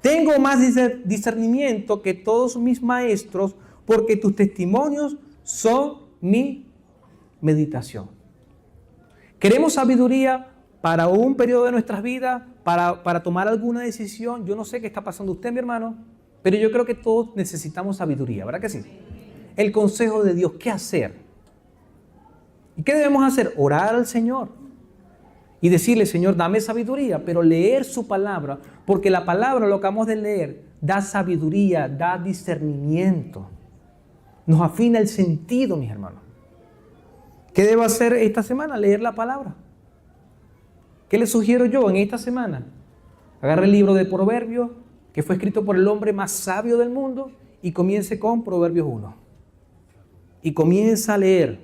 Tengo más discernimiento que todos mis maestros, porque tus testimonios son mi meditación. ¿Queremos sabiduría para un periodo de nuestras vidas, para tomar alguna decisión? Yo no sé qué está pasando usted, mi hermano, pero yo creo que todos necesitamos sabiduría, ¿verdad que sí? El consejo de Dios, ¿qué hacer? ¿Y qué debemos hacer? Orar al Señor y decirle: Señor, dame sabiduría, pero leer su palabra, porque la palabra, lo que acabamos de leer, da sabiduría, da discernimiento, nos afina el sentido, mis hermanos. ¿Qué debo hacer esta semana? Leer la palabra. ¿Qué le sugiero yo en esta semana? Agarre el libro de Proverbios, que fue escrito por el hombre más sabio del mundo, y comience con Proverbios 1. Y comienza a leer.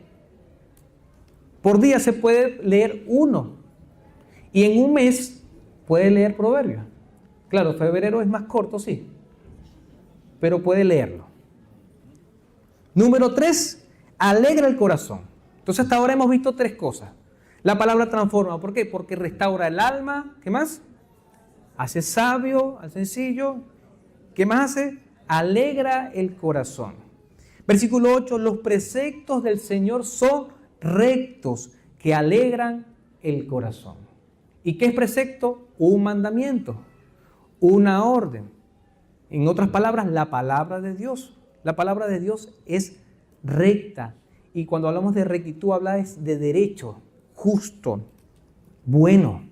Por día se puede leer 1. Y en un mes puede leer Proverbios. Claro, febrero es más corto, sí. Pero puede leerlo. Número 3, alegra el corazón. Entonces hasta ahora hemos visto 3 cosas. La palabra transforma. ¿Por qué? Porque restaura el alma. ¿Qué más? Hace sabio al sencillo. ¿Qué más hace? Alegra el corazón. Versículo 8. Los preceptos del Señor son rectos, que alegran el corazón. ¿Y qué es precepto? Un mandamiento, una orden. En otras palabras, la palabra de Dios. La palabra de Dios es recta. Y cuando hablamos de rectitud, hablas de derecho, justo, bueno.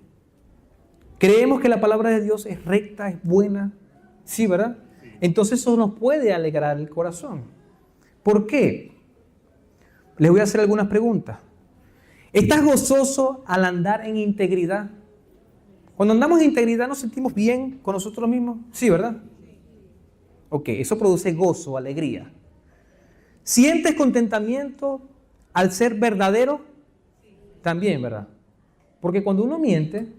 Creemos que la palabra de Dios es recta, es buena. Sí, ¿verdad? Entonces eso nos puede alegrar el corazón. ¿Por qué? Les voy a hacer algunas preguntas. ¿Estás gozoso al andar en integridad? Cuando andamos en integridad, ¿nos sentimos bien con nosotros mismos? Sí, ¿verdad? Ok, eso produce gozo, alegría. ¿Sientes contentamiento al ser verdadero? También, ¿verdad? Porque cuando uno miente,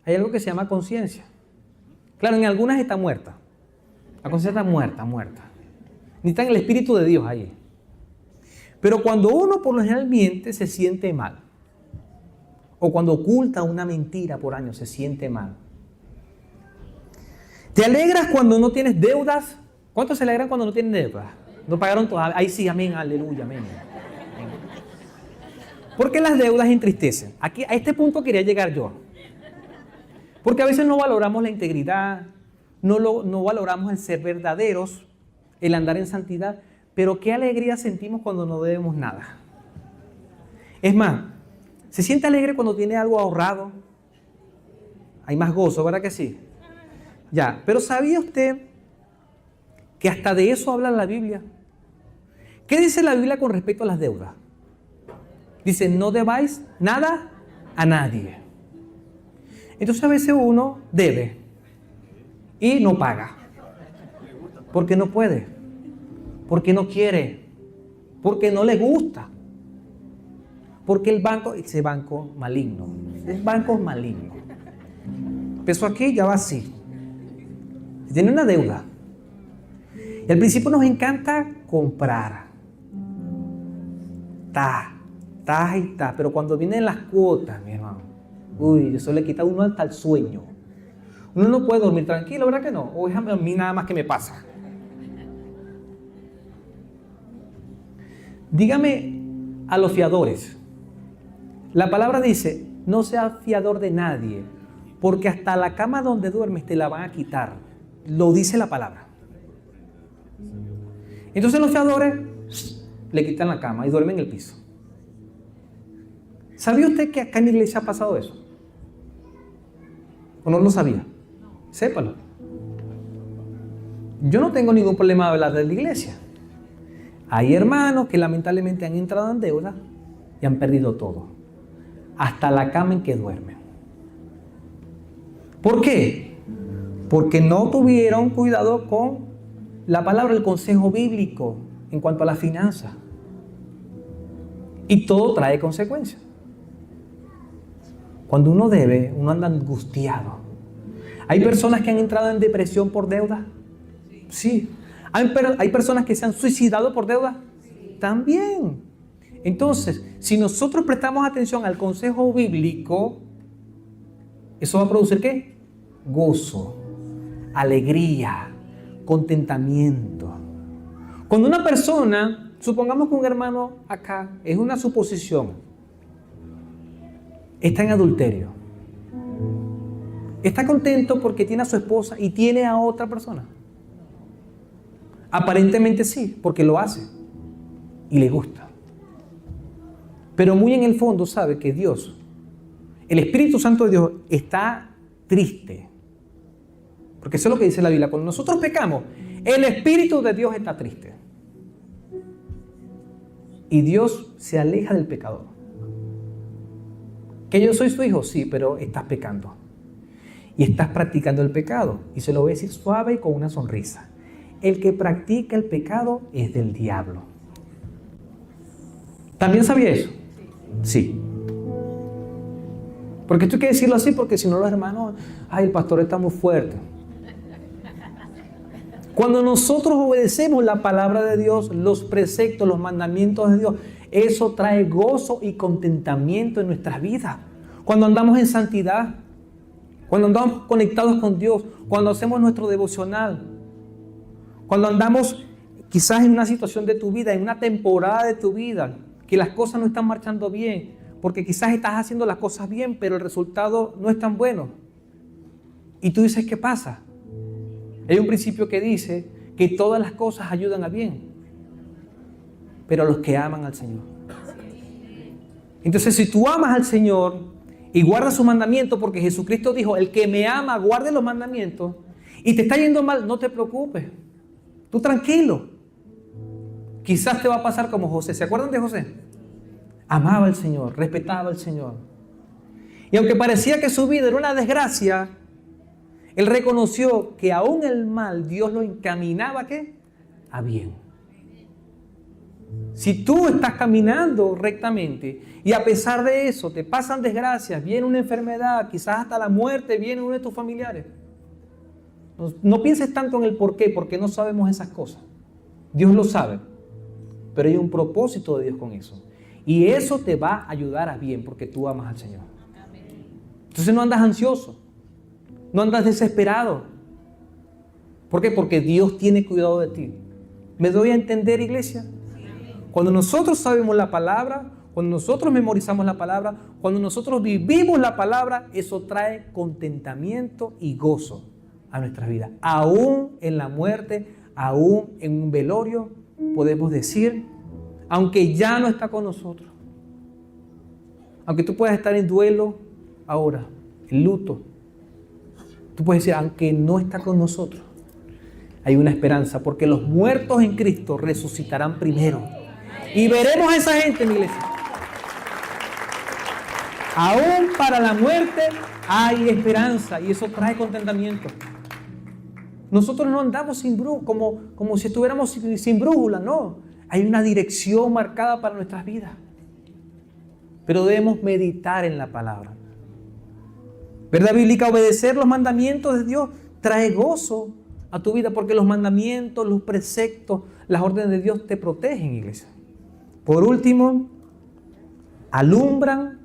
hay algo que se llama conciencia. Claro, en algunas está muerta. La conciencia está muerta. Ni está en el Espíritu de Dios ahí. Pero cuando uno por lo general miente, se siente mal. O cuando oculta una mentira por años, se siente mal. ¿Te alegras cuando no tienes deudas? ¿Cuántos se alegran cuando no tienen deudas? No pagaron todas. Ahí sí, amén, aleluya, amén. ¿Por qué las deudas entristecen? Aquí, a este punto quería llegar yo. Porque a veces no valoramos la integridad, no valoramos el ser verdaderos, el andar en santidad, pero qué alegría sentimos cuando no debemos nada. Es más, ¿se siente alegre cuando tiene algo ahorrado? Hay más gozo, ¿verdad que sí? Ya, pero ¿sabía usted que hasta de eso habla la Biblia? ¿Qué dice la Biblia con respecto a las deudas? Dice, no debáis nada a nadie. Entonces a veces uno debe y no paga. Porque no puede. Porque no quiere. Porque no le gusta. Porque ese banco maligno. El banco es maligno. Empezó aquí, ya va así. Tiene una deuda. Y al principio nos encanta comprar. Pero cuando vienen las cuotas, mi hermano, uy, eso le quita a uno hasta el sueño. Uno no puede dormir tranquilo, ¿verdad que no? O es a mí nada más que me pasa. Dígame a los fiadores. La palabra dice, no seas fiador de nadie, porque hasta la cama donde duermes te la van a quitar. Lo dice la palabra. Entonces los fiadores le quitan la cama y duermen en el piso. ¿Sabía usted que acá en la iglesia ha pasado eso? ¿O no lo sabía? Sépalo. Yo no tengo ningún problema de hablar de la iglesia. Hay hermanos que lamentablemente han entrado en deuda y han perdido todo. Hasta la cama en que duermen. ¿Por qué? Porque no tuvieron cuidado con la palabra, el consejo bíblico en cuanto a la finanza. Y todo trae consecuencias. Cuando uno debe, uno anda angustiado. ¿Hay personas que han entrado en depresión por deuda? Sí. ¿Hay personas que se han suicidado por deuda? También. Entonces, si nosotros prestamos atención al consejo bíblico, eso va a producir ¿qué? Gozo, alegría, contentamiento. Cuando una persona, supongamos que un hermano acá, es una suposición, está en adulterio, está contento porque tiene a su esposa y tiene a otra persona. Aparentemente sí, porque lo hace y le gusta. Pero muy en el fondo sabe que Dios, el Espíritu Santo de Dios, está triste. Porque eso es lo que dice la Biblia. Cuando nosotros pecamos, el Espíritu de Dios está triste. Y Dios se aleja del pecador. Que yo soy su hijo, sí, pero estás pecando. Y estás practicando el pecado. Y se lo voy a decir suave y con una sonrisa. El que practica el pecado es del diablo. ¿También sabía eso? Sí. Porque esto hay que decirlo así, porque si no los hermanos, ay, el pastor está muy fuerte. Cuando nosotros obedecemos la palabra de Dios, los preceptos, los mandamientos de Dios, eso trae gozo y contentamiento en nuestras vidas. Cuando andamos en santidad, cuando andamos conectados con Dios, cuando hacemos nuestro devocional, cuando andamos quizás en una situación de tu vida, en una temporada de tu vida, que las cosas no están marchando bien, porque quizás estás haciendo las cosas bien, pero el resultado no es tan bueno. Y tú dices, ¿qué pasa? Hay un principio que dice que todas las cosas ayudan a bien, pero a los que aman al Señor. Entonces, si tú amas al Señor y guardas sus mandamientos, porque Jesucristo dijo, el que me ama, guarde los mandamientos, y te está yendo mal, no te preocupes. Tú tranquilo. Quizás te va a pasar como José. ¿Se acuerdan de José? Amaba al Señor, respetaba al Señor. Y aunque parecía que su vida era una desgracia, él reconoció que aún el mal Dios lo encaminaba, ¿qué? A bien. Si tú estás caminando rectamente y a pesar de eso te pasan desgracias, viene una enfermedad, quizás hasta la muerte, viene uno de tus familiares. No pienses tanto en el por qué, porque no sabemos esas cosas. Dios lo sabe, pero hay un propósito de Dios con eso. Y eso te va a ayudar a bien porque tú amas al Señor. Entonces no andas ansioso, no andas desesperado. ¿Por qué? Porque Dios tiene cuidado de ti. ¿Me doy a entender, iglesia? Cuando nosotros sabemos la palabra, cuando nosotros memorizamos la palabra, cuando nosotros vivimos la palabra, eso trae contentamiento y gozo a nuestras vidas. Aún en la muerte, aún en un velorio, podemos decir, aunque ya no está con nosotros, aunque tú puedas estar en duelo ahora, en luto, tú puedes decir, aunque no está con nosotros, hay una esperanza, porque los muertos en Cristo resucitarán primero. Y veremos a esa gente en la iglesia. Aún para la muerte hay esperanza y eso trae contentamiento. Nosotros no andamos sin brújula, como si estuviéramos sin brújula, no. Hay una dirección marcada para nuestras vidas. Pero debemos meditar en la palabra. ¿Verdad bíblica? Obedecer los mandamientos de Dios trae gozo a tu vida porque los mandamientos, los preceptos, las órdenes de Dios te protegen, iglesia. Por último, alumbran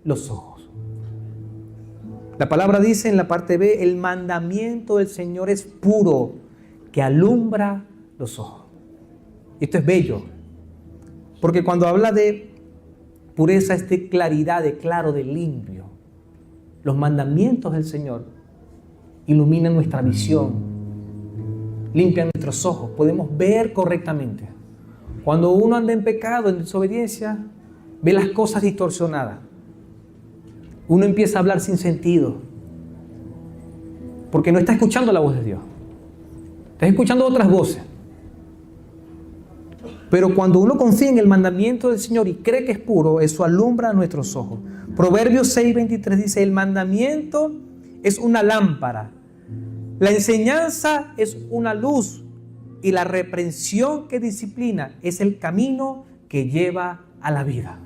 los ojos. La palabra dice en la parte B, el mandamiento del Señor es puro, que alumbra los ojos. Esto es bello, porque cuando habla de pureza es de claridad, de claro, de limpio. Los mandamientos del Señor iluminan nuestra visión, limpian nuestros ojos, podemos ver correctamente. Cuando uno anda en pecado, en desobediencia, ve las cosas distorsionadas. Uno empieza a hablar sin sentido, porque no está escuchando la voz de Dios. Está escuchando otras voces. Pero cuando uno confía en el mandamiento del Señor y cree que es puro, eso alumbra nuestros ojos. Proverbios 6:23 dice, el mandamiento es una lámpara, la enseñanza es una luz y la reprensión que disciplina es el camino que lleva a la vida.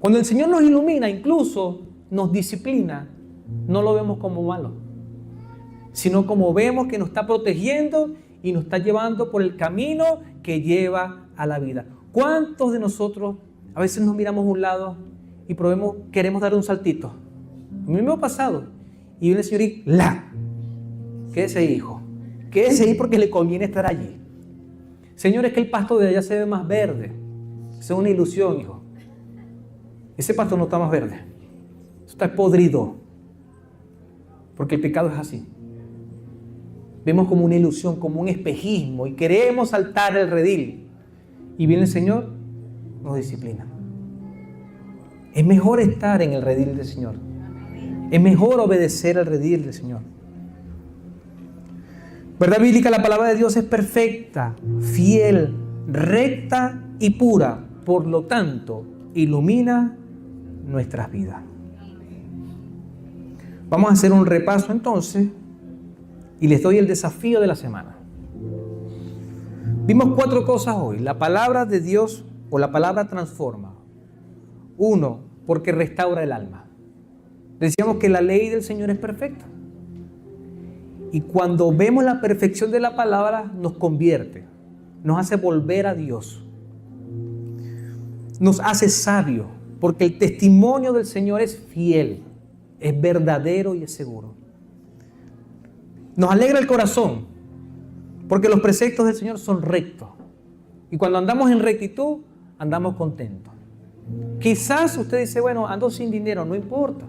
Cuando el Señor nos ilumina, incluso nos disciplina, no lo vemos como malo, sino como vemos que nos está protegiendo y nos está llevando por el camino que lleva a la vida. ¿Cuántos de nosotros a veces nos miramos a un lado y queremos dar un saltito? A mí me ha pasado. Y viene el Señor y quédese ahí, hijo. Quédese ahí porque le conviene estar allí. Señor, es que el pasto de allá se ve más verde. Esa es una ilusión, hijo. Ese pasto no está más verde. Eso está podrido. Porque el pecado es así. Vemos como una ilusión, como un espejismo y queremos saltar el redil. Y viene el Señor, nos disciplina. Es mejor estar en el redil del Señor. Es mejor obedecer al redil del Señor. ¿Verdad bíblica? La palabra de Dios es perfecta, fiel, recta y pura. Por lo tanto, ilumina nuestras vidas. Vamos a hacer un repaso entonces y les doy el desafío de la semana. Vimos 4 cosas hoy. La palabra de Dios o la palabra transforma. 1, porque restaura el alma. Decíamos que la ley del Señor es perfecta. Y cuando vemos la perfección de la palabra, nos convierte, nos hace volver a Dios. Nos hace sabios, porque el testimonio del Señor es fiel, es verdadero y es seguro. Nos alegra el corazón, porque los preceptos del Señor son rectos. Y cuando andamos en rectitud, andamos contentos. Quizás usted dice, bueno, ando sin dinero, no importa,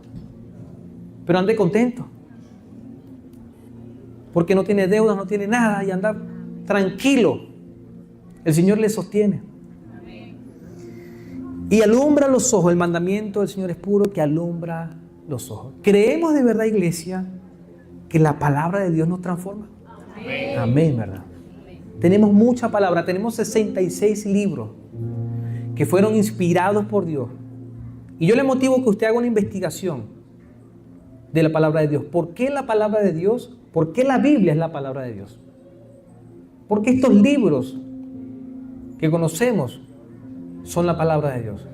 pero ande contento. Porque no tiene deudas, no tiene nada y anda tranquilo. El Señor le sostiene. Y alumbra los ojos. El mandamiento del Señor es puro, que alumbra los ojos. ¿Creemos de verdad, iglesia, que la palabra de Dios nos transforma? Amén. Amén, ¿verdad? Amén. Tenemos mucha palabra. Tenemos 66 libros que fueron inspirados por Dios. Y yo le motivo que usted haga una investigación de la palabra de Dios. ¿Por qué la palabra de Dios? ¿Por qué la Biblia es la palabra de Dios? Porque estos libros que conocemos son la palabra de Dios.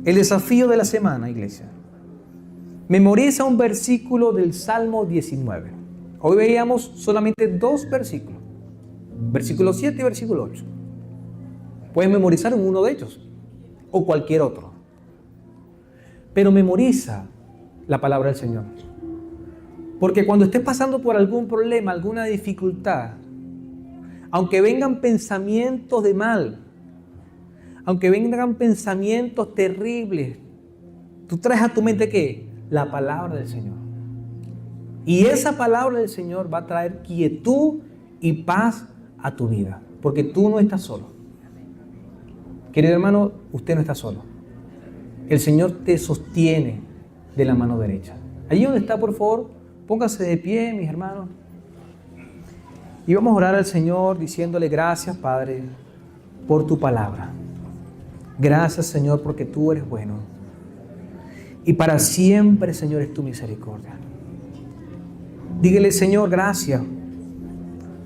El desafío de la semana, iglesia. Memoriza un versículo del Salmo 19. Hoy veíamos solamente 2 versículos. Versículo 7 y versículo 8. Puedes memorizar uno de ellos o cualquier otro. Pero memoriza la palabra del Señor. Porque cuando estés pasando por algún problema, alguna dificultad, aunque vengan pensamientos de mal, aunque vengan pensamientos terribles, tú traes a tu mente ¿qué? La palabra del Señor. Y esa palabra del Señor va a traer quietud y paz a tu vida. Porque tú no estás solo. Querido hermano, usted no está solo. El Señor te sostiene de la mano derecha. Allí donde está, por favor, póngase de pie, mis hermanos. Y vamos a orar al Señor diciéndole gracias, Padre, por tu palabra. Gracias, Señor, porque tú eres bueno. Y para siempre, Señor, es tu misericordia. Dígale, Señor, gracias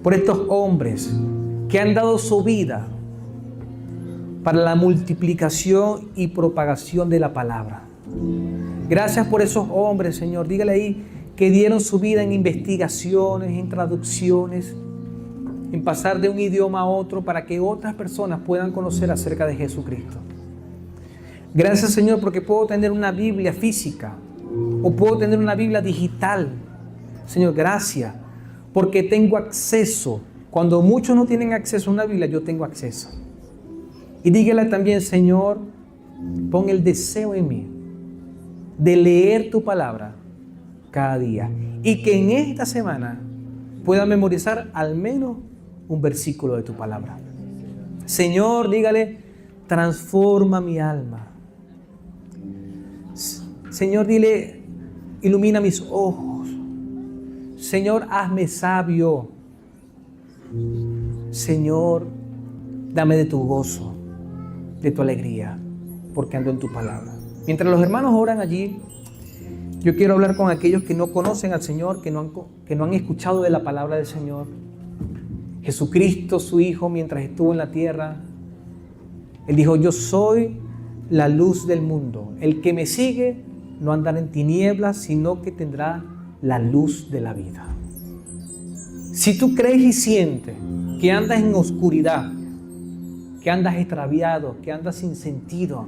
por estos hombres que han dado su vida para la multiplicación y propagación de la palabra. Gracias por esos hombres, Señor. Dígale ahí que dieron su vida en investigaciones, en traducciones, en pasar de un idioma a otro para que otras personas puedan conocer acerca de Jesucristo. Gracias, Señor, porque puedo tener una Biblia física o puedo tener una Biblia digital. Señor, gracias, porque tengo acceso. Cuando muchos no tienen acceso a una Biblia, yo tengo acceso. Y dígale también, Señor, pon el deseo en mí de leer tu palabra cada día. Y que en esta semana pueda memorizar al menos un versículo de tu palabra. Señor, dígale, transforma mi alma. Señor, dile, ilumina mis ojos. Señor, hazme sabio. Señor, dame de tu gozo, de tu alegría, porque ando en tu palabra. Mientras los hermanos oran allí, yo quiero hablar con aquellos que no conocen al Señor, que no han escuchado de la palabra del Señor. Jesucristo, su Hijo, mientras estuvo en la tierra, Él dijo, yo soy la luz del mundo. El que me sigue no andará en tinieblas, sino que tendrá la luz de la vida. Si tú crees y sientes que andas en oscuridad, que andas extraviado, que andas sin sentido,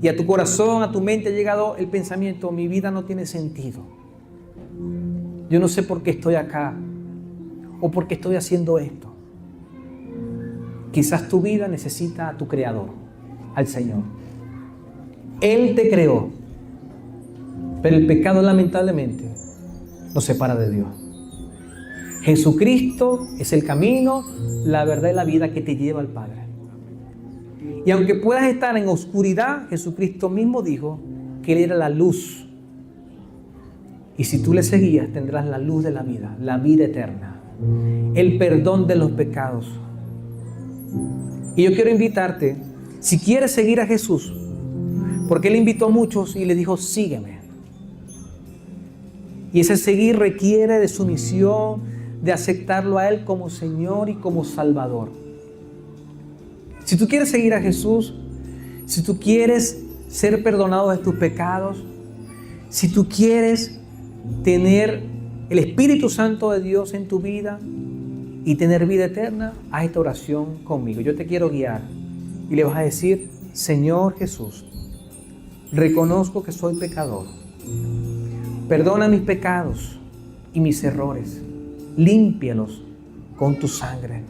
y a tu corazón, a tu mente ha llegado el pensamiento, mi vida no tiene sentido. Yo no sé por qué estoy acá o por qué estoy haciendo esto. Quizás tu vida necesita a tu Creador, al Señor. Él te creó, pero el pecado lamentablemente nos separa de Dios. Jesucristo es el camino, la verdad y la vida que te lleva al Padre. Y aunque puedas estar en oscuridad, Jesucristo mismo dijo que Él era la luz. Y si tú le seguías, tendrás la luz de la vida eterna, el perdón de los pecados. Y yo quiero invitarte, si quieres seguir a Jesús, Porque Él invitó a muchos y les dijo, sígueme. Y ese seguir requiere de sumisión, de aceptarlo a Él como Señor y como Salvador. Si tú quieres seguir a Jesús, si tú quieres ser perdonado de tus pecados, si tú quieres tener el Espíritu Santo de Dios en tu vida y tener vida eterna, haz esta oración conmigo. Yo te quiero guiar y le vas a decir, Señor Jesús, reconozco que soy pecador. Perdona mis pecados y mis errores. Límpialos con tu sangre.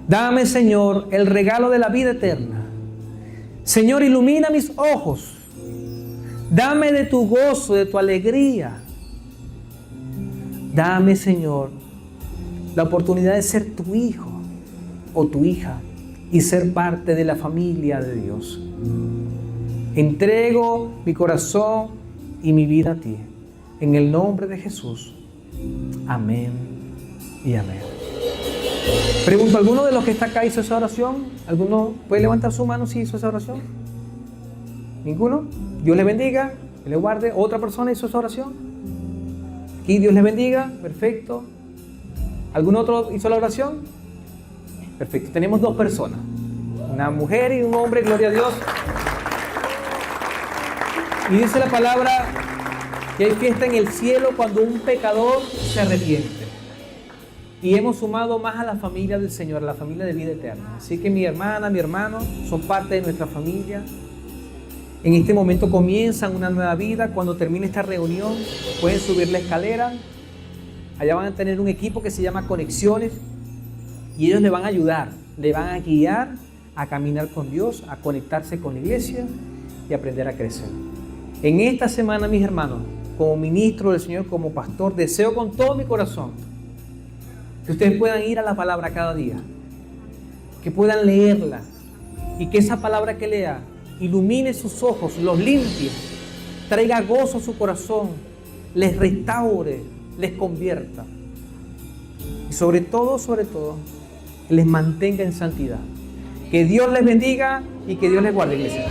Dame, Señor, el regalo de la vida eterna. Señor, ilumina mis ojos. Dame de tu gozo, de tu alegría. Dame, Señor, la oportunidad de ser tu hijo o tu hija y ser parte de la familia de Dios. Entrego mi corazón y mi vida a ti. En el nombre de Jesús. Amén y amén. Pregunto, ¿alguno de los que está acá hizo esa oración? ¿Alguno puede levantar su mano si hizo esa oración? ¿Ninguno? Dios les bendiga, que les guarde. ¿Otra persona hizo esa oración? Aquí Dios les bendiga, perfecto. ¿Algún otro hizo la oración? Perfecto, tenemos 2 personas. Una mujer y un hombre, gloria a Dios. Y dice la palabra que hay fiesta en el cielo cuando un pecador se arrepiente. Y hemos sumado más a la familia del Señor, a la familia de vida eterna. Así que mi hermana, mi hermano son parte de nuestra familia. En este momento comienzan una nueva vida. Cuando termine esta reunión, pueden subir la escalera. Allá van a tener un equipo que se llama Conexiones. Y ellos le van a ayudar, le van a guiar a caminar con Dios, a conectarse con la iglesia y aprender a crecer. En esta semana, mis hermanos, como ministro del Señor, como pastor, deseo con todo mi corazón que ustedes puedan ir a la palabra cada día, que puedan leerla y que esa palabra que lea ilumine sus ojos, los limpie, traiga gozo a su corazón, les restaure, les convierta y sobre todo, les mantenga en santidad. Que Dios les bendiga y que Dios les guarde, iglesia.